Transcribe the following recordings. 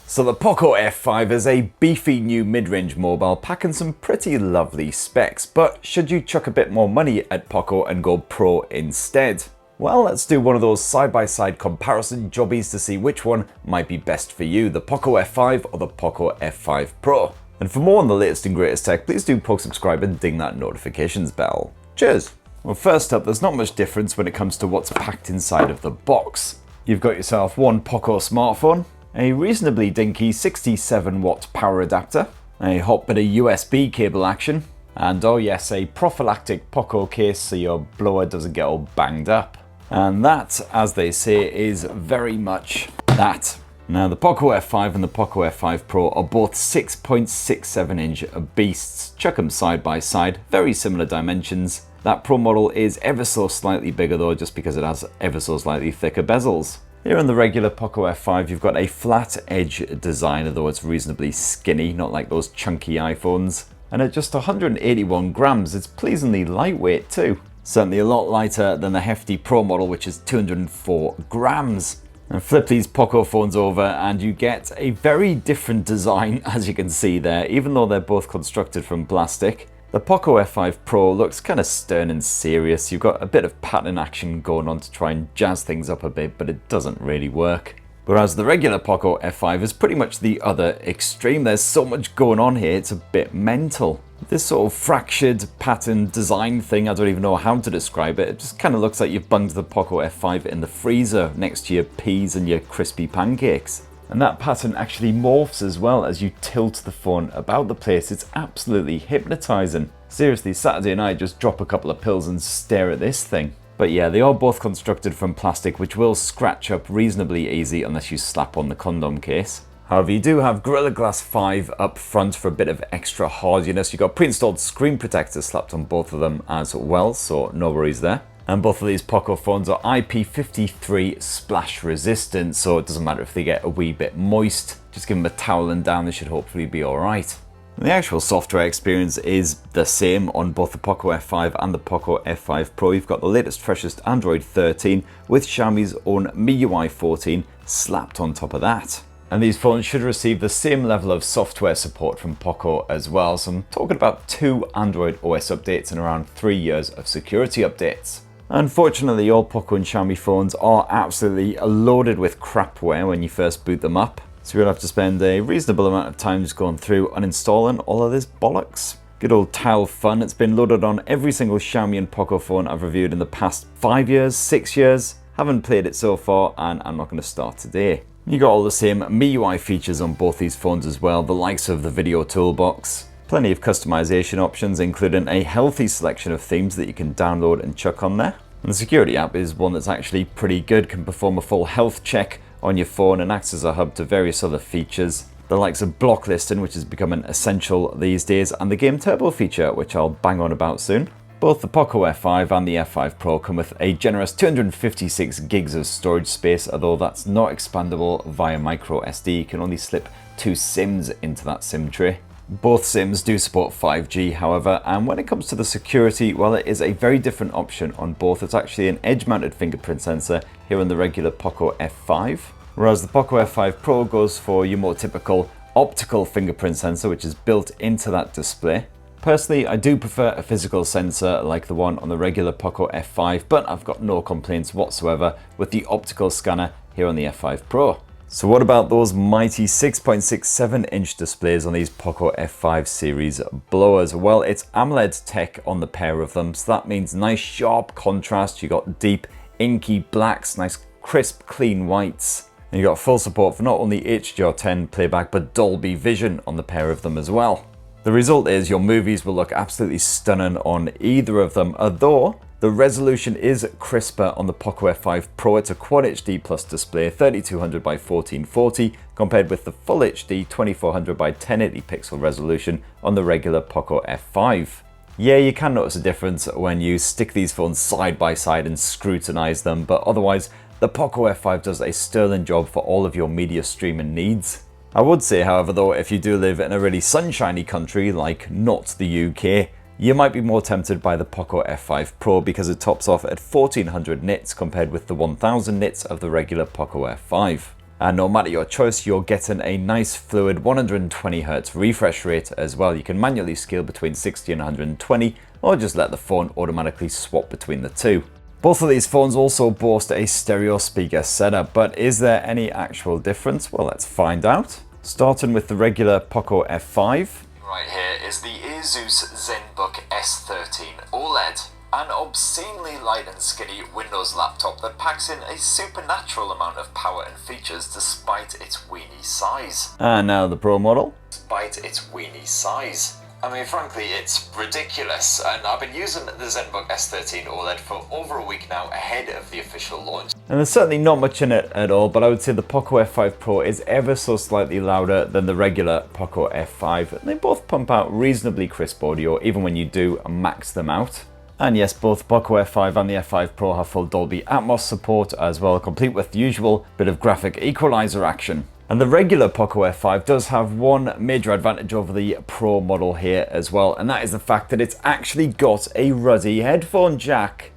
So the Poco F5 is a beefy new mid-range mobile packing some pretty lovely specs, but should you chuck a bit more money at Poco and go Pro instead? Well, let's do one of those side-by-side comparison jobbies to see which one might be best for you, the Poco F5 or the Poco F5 Pro. And for more on the latest and greatest tech, please do subscribe and ding that notifications bell. Cheers! Well, first up, there's not much difference when it comes to what's packed inside of the box. You've got yourself one Poco smartphone, a reasonably dinky 67-watt power adapter, a hot bit of USB cable action, and oh yes, a prophylactic Poco case so your blower doesn't get all banged up. And that, as they say, is very much that. Now, the Poco F5 and the Poco F5 Pro are both 6.67-inch beasts. Chuck them side by side, very similar dimensions. That Pro model is ever so slightly bigger though, just because it has ever so slightly thicker bezels. Here on the regular Poco F5, you've got a flat edge design, although it's reasonably skinny, not like those chunky iPhones. And at just 181 grams, it's pleasingly lightweight too. Certainly a lot lighter than the hefty Pro model, which is 204 grams. And flip these Poco phones over and you get a very different design, as you can see there, even though they're both constructed from plastic. The Poco F5 Pro looks kind of stern and serious. You've got a bit of pattern action going on to try and jazz things up a bit, but it doesn't really work. Whereas the regular Poco F5 is pretty much the other extreme. There's so much going on here, it's a bit mental. This sort of fractured pattern design thing, I don't even know how to describe it. It just kind of looks like you've bunged the Poco F5 in the freezer next to your peas and your crispy pancakes. And that pattern actually morphs as well as you tilt the phone about the place. It's absolutely hypnotizing. Seriously, Saturday night, just drop a couple of pills and stare at this thing. But yeah, they are both constructed from plastic, which will scratch up reasonably easy unless you slap on the condom case. However, you do have Gorilla Glass 5 up front for a bit of extra hardiness. You've got pre-installed screen protectors slapped on both of them as well, so no worries there. And both of these Poco phones are IP53 splash resistant, so it doesn't matter if they get a wee bit moist. Just give them a towel and down, they should hopefully be alright. The actual software experience is the same on both the Poco F5 and the Poco F5 Pro. You've got the latest, freshest Android 13 with Xiaomi's own MiUI 14 slapped on top of that. And these phones should receive the same level of software support from Poco as well. So I'm talking about 2 Android OS updates and around 3 years of security updates. Unfortunately, all Poco and Xiaomi phones are absolutely loaded with crapware when you first boot them up. So you'll have to spend a reasonable amount of time just going through uninstalling all of this bollocks. Good old tile fun. It's been loaded on every single Xiaomi and Poco phone I've reviewed in the past 5 years, 6 years. Haven't played it so far and I'm not going to start today. You got all the same MiUI features on both these phones as well, the likes of the video toolbox. Plenty of customization options, including a healthy selection of themes that you can download and chuck on there. And the security app is one that's actually pretty good, can perform a full health check on your phone and acts as a hub to various other features. The likes of block listing, which is becoming essential these days, and the game turbo feature, which I'll bang on about soon. Both the Poco F5 and the F5 Pro come with a generous 256 gigs of storage space, although that's not expandable via micro SD. You can only slip 2 SIMs into that SIM tray. Both SIMs do support 5G, however, and when it comes to the security, well, it is a very different option on both. It's actually an edge-mounted fingerprint sensor here on the regular Poco F5, whereas the Poco F5 Pro goes for your more typical optical fingerprint sensor, which is built into that display. Personally, I do prefer a physical sensor like the one on the regular Poco F5, but I've got no complaints whatsoever with the optical scanner here on the F5 Pro. So what about those mighty 6.67-inch displays on these Poco F5 series blowers? Well, it's AMOLED tech on the pair of them, so that means nice sharp contrast. You got deep inky blacks, nice crisp clean whites. And you got full support for not only HDR10 playback but Dolby Vision on the pair of them as well. The result is your movies will look absolutely stunning on either of them, although the resolution is crisper on the Poco F5 Pro. It's a Quad HD Plus display, 3200 by 1440, compared with the Full HD 2400 by 1080 pixel resolution on the regular Poco F5. Yeah, you can notice a difference when you stick these phones side by side and scrutinize them, but otherwise the Poco F5 does a sterling job for all of your media streaming needs. I would say, however, though, if you do live in a really sunshiny country like not the UK, you might be more tempted by the Poco F5 Pro because it tops off at 1400 nits compared with the 1000 nits of the regular Poco F5. And no matter your choice, you're getting a nice fluid 120Hz refresh rate as well. You can manually scale between 60 and 120, or just let the phone automatically swap between the two. Both of these phones also boast a stereo speaker setup, but is there any actual difference? Well, let's find out. Starting with the regular Poco F5. Right here is the Asus ZenBook S13 OLED, an obscenely light and skinny Windows laptop that packs in a supernatural amount of power and features despite its weeny size. And now the Pro model. Despite its weeny size. I mean, frankly, it's ridiculous, and I've been using the ZenBook S13 OLED for over a week now, ahead of the official launch. And there's certainly not much in it at all, but I would say the Poco F5 Pro is ever so slightly louder than the regular Poco F5. And they both pump out reasonably crisp audio, even when you do max them out. And yes, both Poco F5 and the F5 Pro have full Dolby Atmos support as well, complete with the usual bit of graphic equalizer action. And the regular Poco F5 does have one major advantage over the Pro model here as well, and that is the fact that it's actually got a ruddy headphone jack.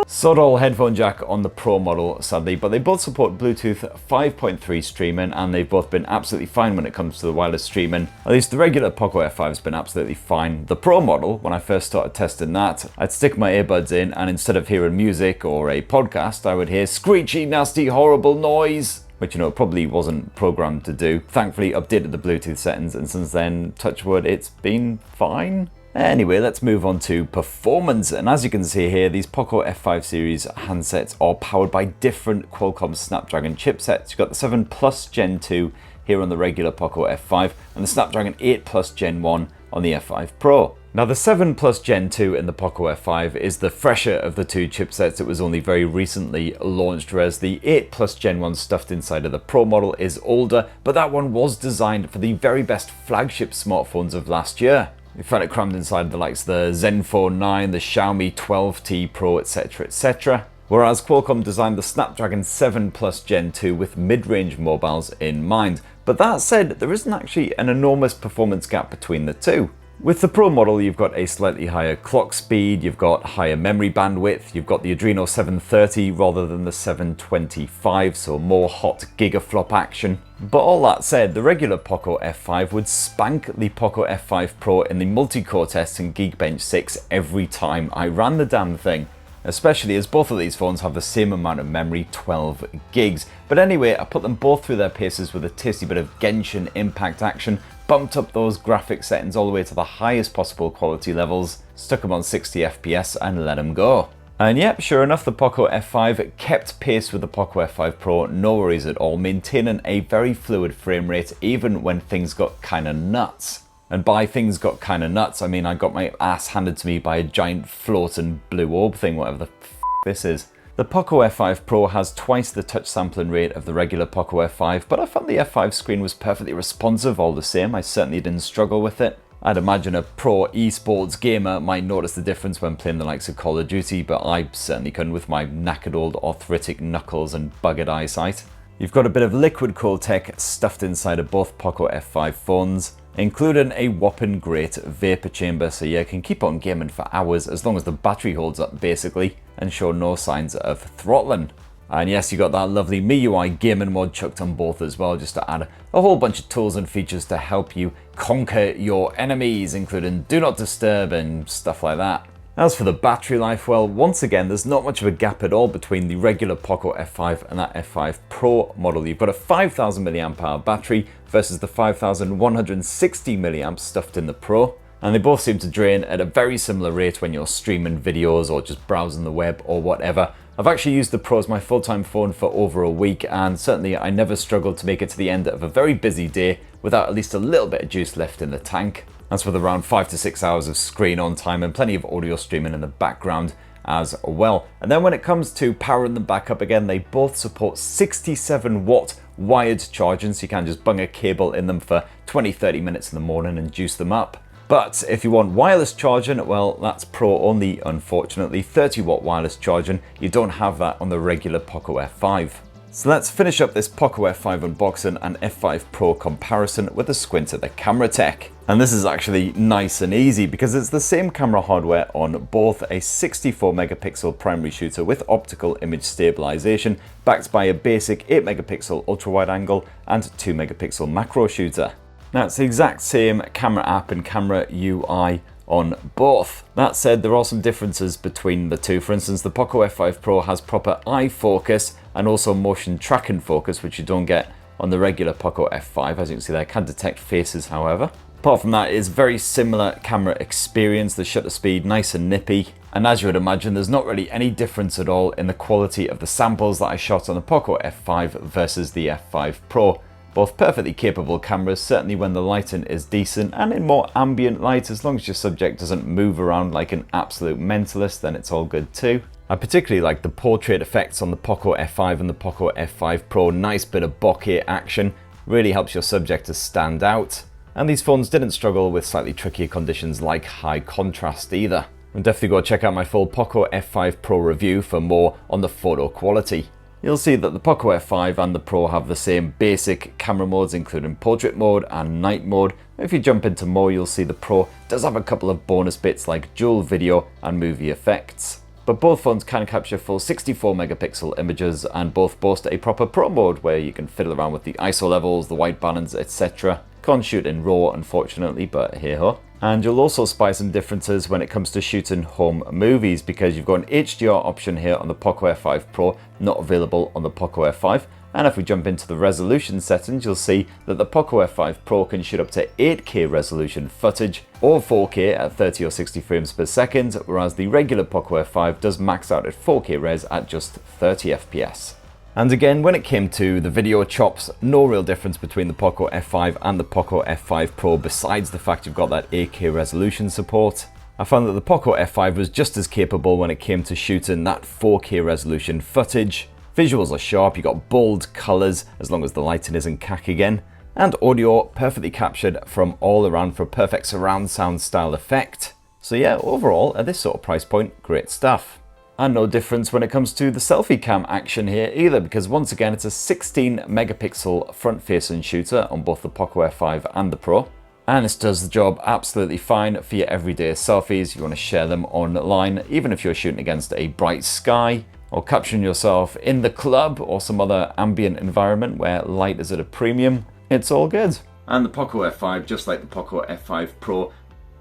Sod all headphone jack on the Pro model, sadly, but they both support Bluetooth 5.3 streaming, and they've both been absolutely fine when it comes to the wireless streaming. At least the regular Poco F5 has been absolutely fine. The Pro model, when I first started testing that, I'd stick my earbuds in, and instead of hearing music or a podcast, I would hear screechy, nasty, horrible noise, which, you know, probably wasn't programmed to do. Thankfully, updated the Bluetooth settings, and since then, touch wood, it's been fine. Anyway, let's move on to performance. And as you can see here, these Poco F5 series handsets are powered by different Qualcomm Snapdragon chipsets. You've got the 7 Plus Gen 2 here on the regular Poco F5, and the Snapdragon 8 Plus Gen 1 on the F5 Pro. Now, the 7 Plus Gen 2 in the Poco F5 is the fresher of the two chipsets. It was only very recently launched, whereas the 8 Plus Gen 1 stuffed inside of the Pro model is older, but that one was designed for the very best flagship smartphones of last year. You find it crammed inside the likes of the Zenfone 9, the Xiaomi 12T Pro, etc, etc. Whereas Qualcomm designed the Snapdragon 7 Plus Gen 2 with mid-range mobiles in mind. But that said, there isn't actually an enormous performance gap between the two. With the Pro model, you've got a slightly higher clock speed, you've got higher memory bandwidth, you've got the Adreno 730 rather than the 725, so more hot gigaflop action. But all that said, the regular Poco F5 would spank the Poco F5 Pro in the multi-core test in Geekbench 6 every time I ran the damn thing. Especially as both of these phones have the same amount of memory, 12 gigs. But anyway, I put them both through their paces with a tasty bit of Genshin Impact action, bumped up those graphic settings all the way to the highest possible quality levels, stuck them on 60 FPS and let them go. And yep, sure enough, the Poco F5 kept pace with the Poco F5 Pro, no worries at all, maintaining a very fluid frame rate even when things got kinda nuts. And by things got kinda nuts, I mean I got my ass handed to me by a giant floating blue orb thing, whatever the f this is. The Poco F5 Pro has twice the touch sampling rate of the regular Poco F5, but I found the F5 screen was perfectly responsive all the same. I certainly didn't struggle with it. I'd imagine a pro esports gamer might notice the difference when playing the likes of Call of Duty, but I certainly couldn't with my knackered old arthritic knuckles and buggered eyesight. You've got a bit of liquid cool tech stuffed inside of both Poco F5 phones, including a whopping great vapor chamber, so you can keep on gaming for hours as long as the battery holds up basically, and show no signs of throttling. And yes, you got that lovely MiUI gaming mod chucked on both as well, just to add a whole bunch of tools and features to help you conquer your enemies, including Do Not Disturb and stuff like that. As for the battery life, well, once again, there's not much of a gap at all between the regular Poco F5 and that F5 Pro model. You've got a 5000 mAh battery versus the 5160 mAh stuffed in the Pro. And they both seem to drain at a very similar rate when you're streaming videos or just browsing the web or whatever. I've actually used the Pro as my full-time phone for over a week, and certainly I never struggled to make it to the end of a very busy day without at least a little bit of juice left in the tank. That's with around 5 to 6 hours of screen on time and plenty of audio streaming in the background as well. And then when it comes to powering them back up again, they both support 67 watt wired charging, so you can just bung a cable in them for 20-30 minutes in the morning and juice them up. But if you want wireless charging, well, that's Pro only, unfortunately. 30 watt wireless charging, you don't have that on the regular Poco F5. So let's finish up this Poco F5 unboxing and F5 Pro comparison with a squint at the camera tech. And this is actually nice and easy because it's the same camera hardware on both a 64 megapixel primary shooter with optical image stabilization, backed by a basic 8 megapixel ultra wide angle and 2 megapixel macro shooter. Now it's the exact same camera app and camera UI on both. That said, there are some differences between the two. For instance, the Poco F5 Pro has proper eye focus and also motion track and focus, which you don't get on the regular Poco F5. As you can see there, it can detect faces, however. Apart from that, it's very similar camera experience. The shutter speed, nice and nippy. And as you would imagine, there's not really any difference at all in the quality of the samples that I shot on the Poco F5 versus the F5 Pro. Both perfectly capable cameras, certainly when the lighting is decent, and in more ambient light, as long as your subject doesn't move around like an absolute mentalist, then it's all good too. I particularly like the portrait effects on the Poco F5 and the Poco F5 Pro. Nice bit of bokeh action, really helps your subject to stand out. And these phones didn't struggle with slightly trickier conditions like high contrast either. And definitely go check out my full Poco F5 Pro review for more on the photo quality. You'll see that the Poco F5 and the Pro have the same basic camera modes, including portrait mode and night mode. If you jump into more, you'll see the Pro does have a couple of bonus bits like dual video and movie effects. But both phones can capture full 64 megapixel images and both boast a proper Pro mode where you can fiddle around with the ISO levels, the white balance, etc. Can't shoot in RAW unfortunately, but hey ho. And you'll also spy some differences when it comes to shooting home movies, because you've got an HDR option here on the Poco F5 Pro, not available on the Poco F5. And if we jump into the resolution settings, you'll see that the Poco F5 Pro can shoot up to 8K resolution footage or 4K at 30 or 60 frames per second, whereas the regular Poco F5 does max out at 4K res at just 30 FPS. And again, when it came to the video chops, no real difference between the Poco F5 and the Poco F5 Pro besides the fact you've got that 8K resolution support. I found that the Poco F5 was just as capable when it came to shooting that 4K resolution footage. Visuals are sharp, you got bold colours as long as the lighting isn't cack again, and audio perfectly captured from all around for a perfect surround sound style effect. So yeah, overall, at this sort of price point, great stuff. And no difference when it comes to the selfie cam action here either, because once again it's a 16 megapixel front facing shooter on both the Poco F5 and the Pro. And this does the job absolutely fine for your everyday selfies. You want to share them online, even if you're shooting against a bright sky, or capturing yourself in the club or some other ambient environment where light is at a premium. It's all good. And the Poco F5, just like the Poco F5 Pro,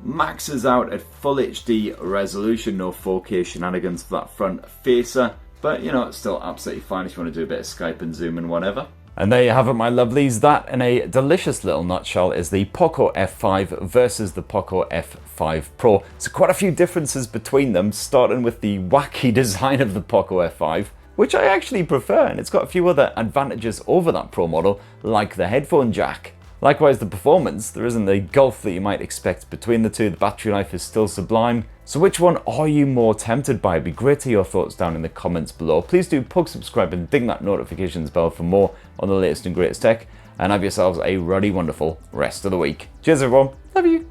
maxes out at full HD resolution, no 4K shenanigans for that front facer, but you know, it's still absolutely fine if you want to do a bit of Skype and Zoom and whatever. And there you have it, my lovelies. That, in a delicious little nutshell, is the Poco F5 versus the Poco F5 Pro. So quite a few differences between them, starting with the wacky design of the Poco F5, which I actually prefer, and it's got a few other advantages over that Pro model, like the headphone jack. Likewise, the performance, there isn't the gulf that you might expect between the two. The battery life is still sublime. So which one are you more tempted by? It'd be great to hear your thoughts down in the comments below. Please do subscribe and ding that notifications bell for more on the latest and greatest tech. And have yourselves a ruddy wonderful rest of the week. Cheers everyone. Love you.